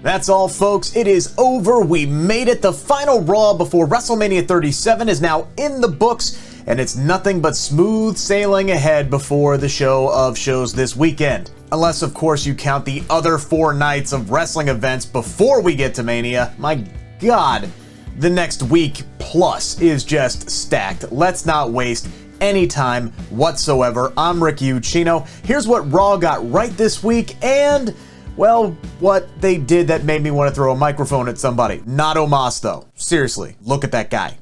That's all, folks. It is over. We made it. The final Raw before WrestleMania 37 is now in the books, and it's nothing but smooth sailing ahead before the show of shows this weekend. Unless, of course, you count the other 4 nights of wrestling events before we get to Mania. My God, the next week plus is just stacked. Let's not waste any time whatsoever. I'm Ucchino. Here's what Raw got right this week, and well, what they did that made me want to throw a microphone at somebody. Not Omos, though. Seriously, look at that guy.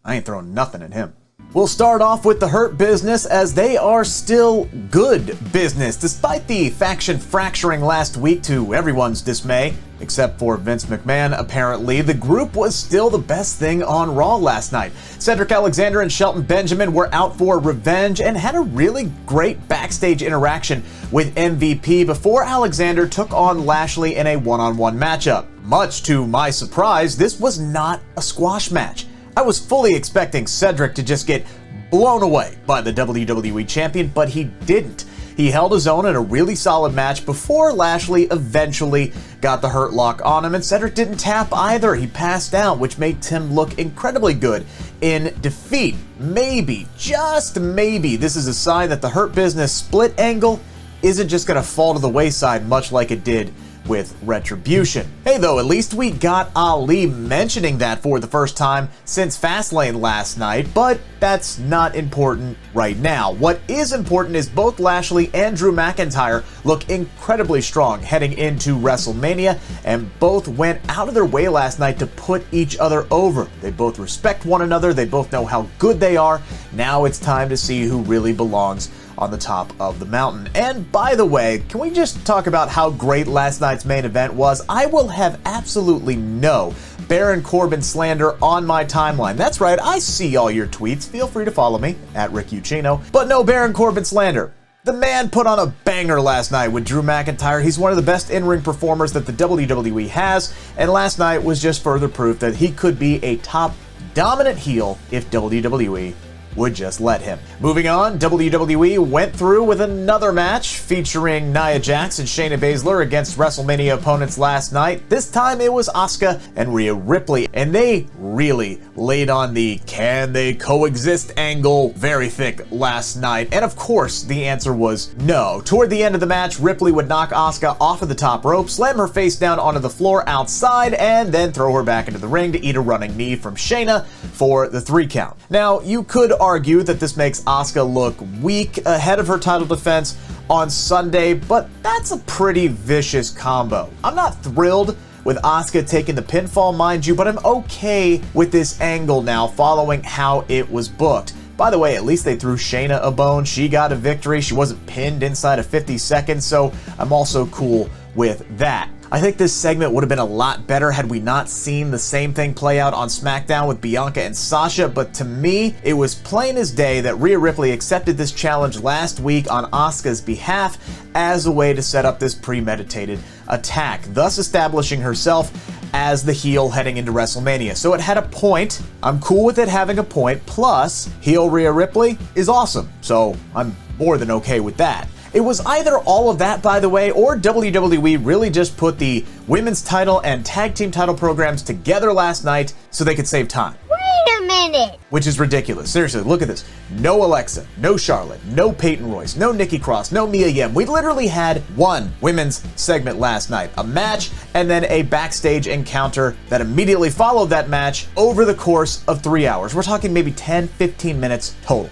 I ain't throwing nothing at him. We'll start off with the Hurt Business, as they are still good business, despite the faction fracturing last week to everyone's dismay. Except for Vince McMahon, apparently, the group was still the best thing on Raw last night. Cedric Alexander and Shelton Benjamin were out for revenge and had a really great backstage interaction with MVP before Alexander took on Lashley in a one-on-one matchup. Much to my surprise, this was not a squash match. I was fully expecting Cedric to just get blown away by the WWE Champion, but he didn't. He held his own in a really solid match before Lashley eventually got the Hurt Lock on him, and Cedric didn't tap either. He passed out, which made him look incredibly good in defeat. Maybe, just maybe, this is a sign that the Hurt Business split angle isn't just going to fall to the wayside much like it did with Retribution. Hey though, at least we got Ali mentioning that for the first time since Fastlane last night, but that's not important right now. What is important is both Lashley and Drew McIntyre look incredibly strong heading into WrestleMania, and both went out of their way last night to put each other over. They both respect one another, they both know how good they are. Now it's time to see who really belongs on the top of the mountain. And by the way, can we just talk about how great last night's main event was? I will have absolutely no Baron Corbin slander on my timeline. That's right, I see all your tweets. Feel free to follow me at Ucchino, but no Baron Corbin slander. The man put on a banger last night with Drew McIntyre. He's one of the best in-ring performers that the WWE has, and last night was just further proof that he could be a top dominant heel if WWE would just let him. Moving on, WWE went through with another match featuring Nia Jax and Shayna Baszler against WrestleMania opponents last night. This time it was Asuka and Rhea Ripley, and they really laid on the can they coexist angle very thick last night. And of course, the answer was no. Toward the end of the match, Ripley would knock Asuka off of the top rope, slam her face down onto the floor outside, and then throw her back into the ring to eat a running knee from Shayna for the 3 count. Now, you could argue that this makes Asuka look weak ahead of her title defense on Sunday, but that's a pretty vicious combo. I'm not thrilled with Asuka taking the pinfall, mind you, but I'm okay with this angle now following how it was booked. By the way, at least they threw Shayna a bone. She got a victory. She wasn't pinned inside of 50 seconds, so I'm also cool with that. I think this segment would have been a lot better had we not seen the same thing play out on SmackDown with Bianca and Sasha, but to me, it was plain as day that Rhea Ripley accepted this challenge last week on Asuka's behalf as a way to set up this premeditated attack, thus establishing herself as the heel heading into WrestleMania. So it had a point. I'm cool with it having a point, plus heel Rhea Ripley is awesome, so I'm more than okay with that. It was either all of that, by the way, or WWE really just put the women's title and tag team title programs together last night so they could save time. Wait a minute! Which is ridiculous. Seriously, look at this. No Alexa, no Charlotte, no Peyton Royce, no Nikki Cross, no Mia Yim. We literally had one women's segment last night, a match, and then a backstage encounter that immediately followed that match over the course of 3 hours. We're talking maybe 10, 15 minutes total.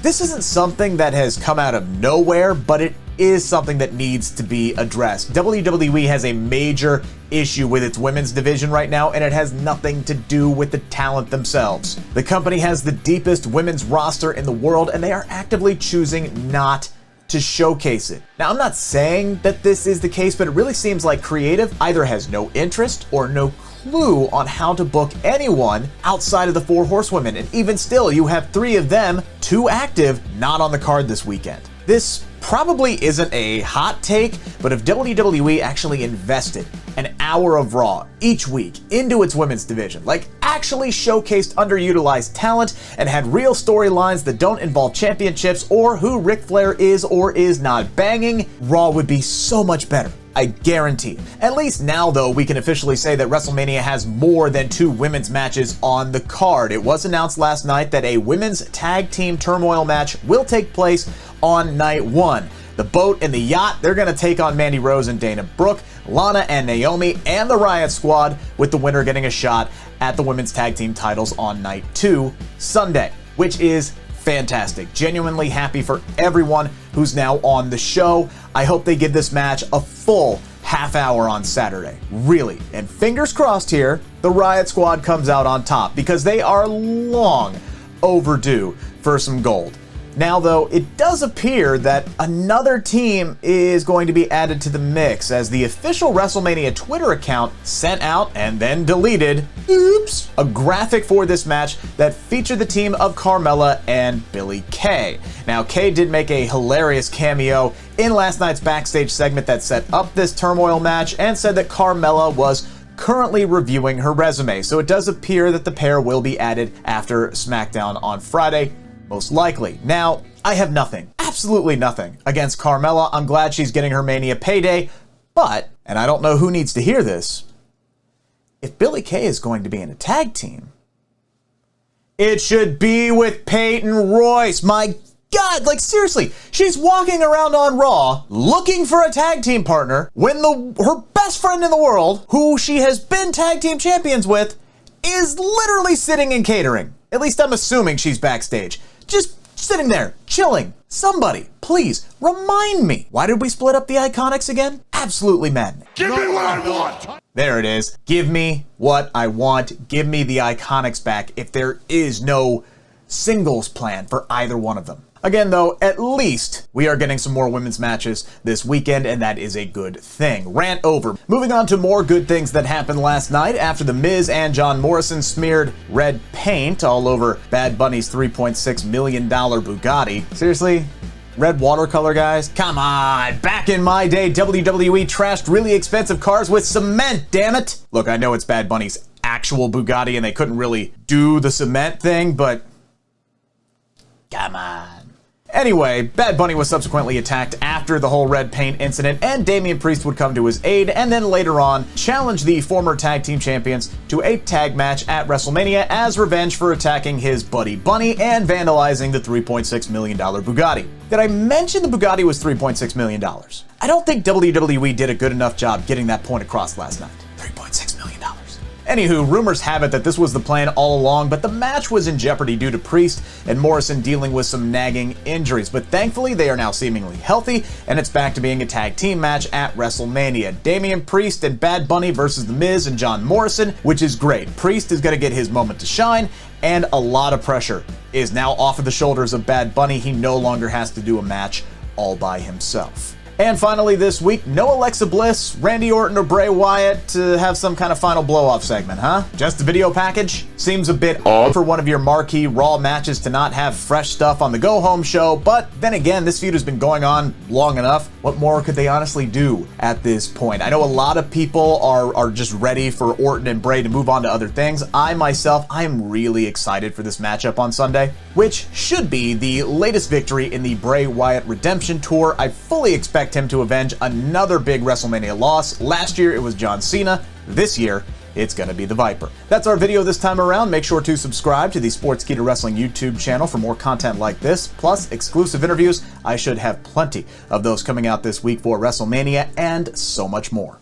This isn't something that has come out of nowhere, but it is something that needs to be addressed. WWE has a major issue with its women's division right now, and it has nothing to do with the talent themselves. The company has the deepest women's roster in the world, and they are actively choosing not to showcase it. Now, I'm not saying that this is the case, but it really seems like creative either has no interest or no clue on how to book anyone outside of the 4 horsewomen, and even still, you have 3 of them, 2 active, not on the card this weekend. This probably isn't a hot take, but if WWE actually invested an hour of Raw each week into its women's division, like actually showcased underutilized talent and had real storylines that don't involve championships or who Ric Flair is or is not banging, Raw would be so much better. I guarantee. At least now, though, we can officially say that WrestleMania has more than 2 women's matches on the card. It was announced last night that a women's tag team turmoil match will take place on night 1. The Boat and the Yacht, they're going to take on Mandy Rose and Dana Brooke, Lana and Naomi, and the Riot Squad, with the winner getting a shot at the women's tag team titles on night 2, Sunday, which is fantastic. Genuinely happy for everyone who's now on the show. I hope they give this match a full half hour on Saturday. Really. And fingers crossed here, the Riot Squad comes out on top, because they are long overdue for some gold. Now, though, it does appear that another team is going to be added to the mix, as the official WrestleMania Twitter account sent out and then deleted, oops, a graphic for this match that featured the team of Carmella and Billie Kay. Now, Kay did make a hilarious cameo in last night's backstage segment that set up this turmoil match and said that Carmella was currently reviewing her resume, so it does appear that the pair will be added after SmackDown on Friday. Most likely. Now, I have nothing, absolutely nothing, against Carmella. I'm glad she's getting her Mania payday, but, and I don't know who needs to hear this, if Billie Kay is going to be in a tag team, it should be with Peyton Royce. My God, like seriously, she's walking around on Raw looking for a tag team partner when her best friend in the world, who she has been tag team champions with, is literally sitting in catering. At least I'm assuming she's backstage. Just sitting there, chilling. Somebody, please, remind me. Why did we split up the Iconics again? Absolutely maddening. Give me what I want! There it is. Give me what I want. Give me the Iconics back if there is no singles plan for either one of them. Again, though, at least we are getting some more women's matches this weekend, and that is a good thing. Rant over. Moving on to more good things that happened last night after The Miz and John Morrison smeared red paint all over Bad Bunny's $3.6 million Bugatti. Seriously? Red watercolor, guys? Come on! Back in my day, WWE trashed really expensive cars with cement, damn it! Look, I know it's Bad Bunny's actual Bugatti and they couldn't really do the cement thing, but come on. Anyway, Bad Bunny was subsequently attacked after the whole red paint incident, and Damian Priest would come to his aid, and then later on challenge the former tag team champions to a tag match at WrestleMania as revenge for attacking his buddy Bunny and vandalizing the $3.6 million Bugatti. Did I mention the Bugatti was $3.6 million? I don't think WWE did a good enough job getting that point across last night. $3.6 million. Anywho, rumors have it that this was the plan all along, but the match was in jeopardy due to Priest and Morrison dealing with some nagging injuries. But thankfully, they are now seemingly healthy, and it's back to being a tag team match at WrestleMania. Damian Priest and Bad Bunny versus The Miz and John Morrison, which is great. Priest is going to get his moment to shine, and a lot of pressure is now off of the shoulders of Bad Bunny. He no longer has to do a match all by himself. And finally this week, no Alexa Bliss, Randy Orton, or Bray Wyatt to have some kind of final blow-off segment, huh? Just a video package? Seems a bit odd for one of your marquee Raw matches to not have fresh stuff on the go-home show, but then again, this feud has been going on long enough. What more could they honestly do at this point? I know a lot of people are just ready for Orton and Bray to move on to other things. I am really excited for this matchup on Sunday, which should be the latest victory in the Bray Wyatt Redemption Tour. I fully expect him to avenge another big WrestleMania loss. Last year it was John Cena. This year it's gonna be the Viper. That's our video this time around. Make sure to subscribe to the Sportskeeda Wrestling YouTube channel for more content like this, plus exclusive interviews. I should have plenty of those coming out this week for WrestleMania and so much more.